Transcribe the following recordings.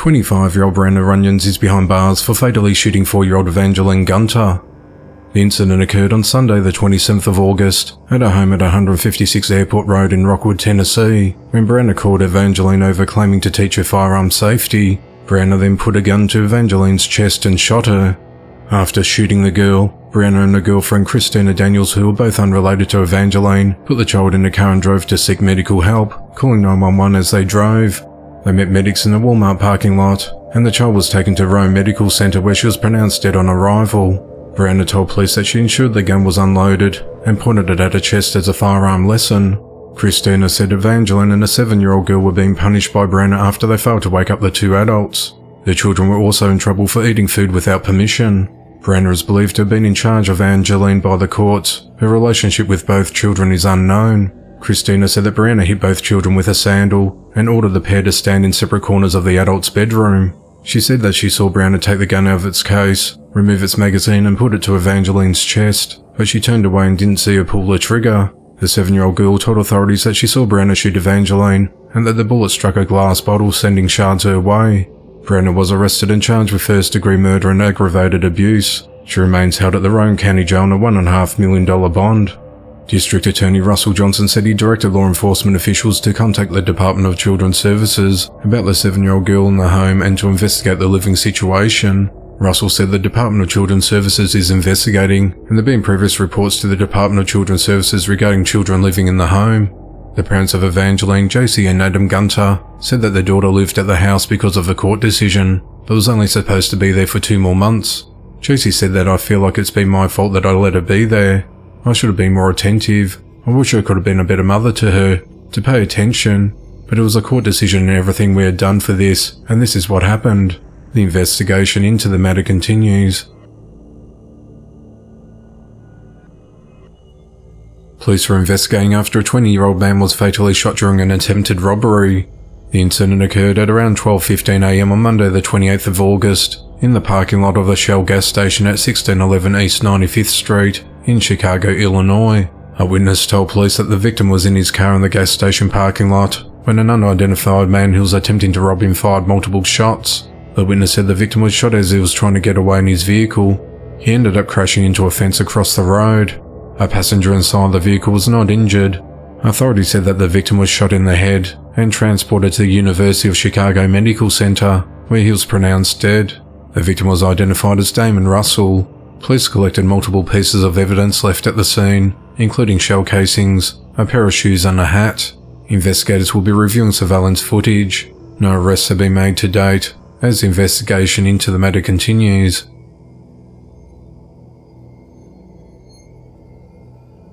25-year-old Brianna Runyons is behind bars for fatally shooting 4-year-old Evangeline Gunter. The incident occurred on Sunday the 27th of August at her home at 156 Airport Road in Rockwood, Tennessee, when Brianna called Evangeline over claiming to teach her firearm safety. Brianna then put a gun to Evangeline's chest and shot her. After shooting the girl, Brianna and her girlfriend Christina Daniels, who were both unrelated to Evangeline, put the child in a car and drove to seek medical help, calling 911 as they drove. They met medics in a Walmart parking lot, and the child was taken to Rome Medical Center where she was pronounced dead on arrival. Brianna told police that she ensured the gun was unloaded and pointed it at her chest as a firearm lesson. Christina said Evangeline and a 7-year-old girl were being punished by Brianna after they failed to wake up the 2 adults. The children were also in trouble for eating food without permission. Brianna is believed to have been in charge of Evangeline by the courts. Her relationship with both children is unknown. Christina said that Brianna hit both children with a sandal and ordered the pair to stand in separate corners of the adult's bedroom. She said that she saw Brianna take the gun out of its case, remove its magazine and put it to Evangeline's chest, but she turned away and didn't see her pull the trigger. The 7-year-old girl told authorities that she saw Brianna shoot Evangeline and that the bullet struck a glass bottle, sending shards her way. Brianna was arrested and charged with first-degree murder and aggravated abuse. She remains held at the Roane County Jail on a $1.5 million bond. District Attorney Russell Johnson said he directed law enforcement officials to contact the Department of Children's Services about the 7-year-old girl in the home and to investigate the living situation. Russell said the Department of Children's Services is investigating, and there have been previous reports to the Department of Children's Services regarding children living in the home. The parents of Evangeline, JC and Adam Gunter, said that their daughter lived at the house because of a court decision, but was only supposed to be there for 2 more months. JC said that I feel like it's been my fault that I let her be there. I should have been more attentive. I wish I could have been a better mother to her, to pay attention, but it was a court decision and everything we had done for this, and this is what happened. The investigation into the matter continues. Police were investigating after a 20-year-old man was fatally shot during an attempted robbery. The incident occurred at around 12:15 a.m. on Monday the 28th of August, in the parking lot of the Shell gas station at 1611 East 95th Street in Chicago, Illinois. A witness told police that the victim was in his car in the gas station parking lot when an unidentified man who was attempting to rob him fired multiple shots. The witness said the victim was shot as he was trying to get away in his vehicle. He ended up crashing into a fence across the road. A passenger inside the vehicle was not injured. Authorities said that the victim was shot in the head and transported to the University of Chicago Medical Center, where he was pronounced dead. The victim was identified as Damon Russell. Police collected multiple pieces of evidence left at the scene, including shell casings, a pair of shoes and a hat. Investigators will be reviewing surveillance footage. No arrests have been made to date, as the investigation into the matter continues.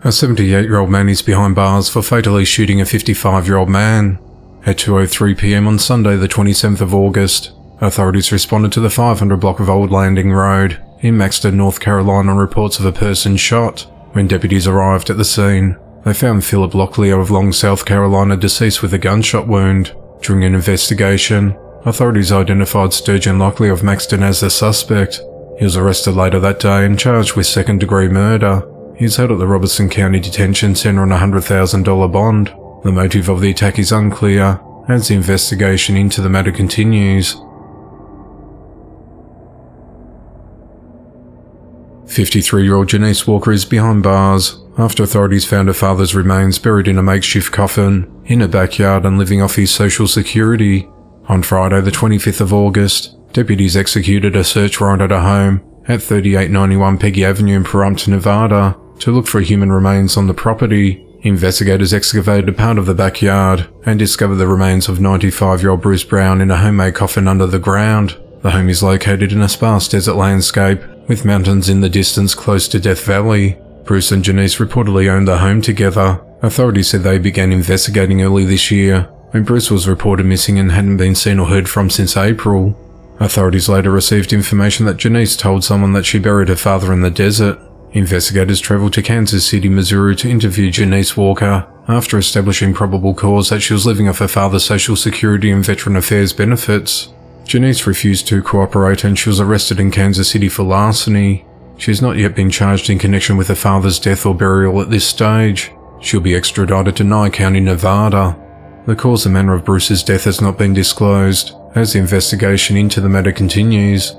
A 78-year-old man is behind bars for fatally shooting a 55-year-old man. At 2:03 p.m. on Sunday the 27th of August, authorities responded to the 500 block of Old Landing Road in Maxton, North Carolina on reports of a person shot. When deputies arrived at the scene, they found Philip Locklear of Long, South Carolina deceased with a gunshot wound. During an investigation, authorities identified Sturgeon Locklear of Maxton as the suspect. He was arrested later that day and charged with second-degree murder. He is held at the Robertson County Detention Center on a $100,000 bond. The motive of the attack is unclear, as the investigation into the matter continues. 53-year-old Janice Walker is behind bars after authorities found her father's remains buried in a makeshift coffin in her backyard and living off his Social Security. On Friday the 25th of August, deputies executed a search warrant at her home at 3891 Peggy Avenue in Pahrump, Nevada, to look for human remains on the property. Investigators excavated a part of the backyard and discovered the remains of 95-year-old Bruce Brown in a homemade coffin under the ground. The home is located in a sparse desert landscape, with mountains in the distance close to Death Valley. Bruce and Janice reportedly owned the home together. Authorities said they began investigating early this year, when Bruce was reported missing and hadn't been seen or heard from since April. Authorities later received information that Janice told someone that she buried her father in the desert. Investigators travelled to Kansas City, Missouri to interview Janice Walker after establishing probable cause that she was living off her father's Social Security and Veteran Affairs benefits. Janice refused to cooperate and she was arrested in Kansas City for larceny. She has not yet been charged in connection with her father's death or burial at this stage. She'll be extradited to Nye County, Nevada. The cause and manner of Bruce's death has not been disclosed, As the investigation into the matter continues,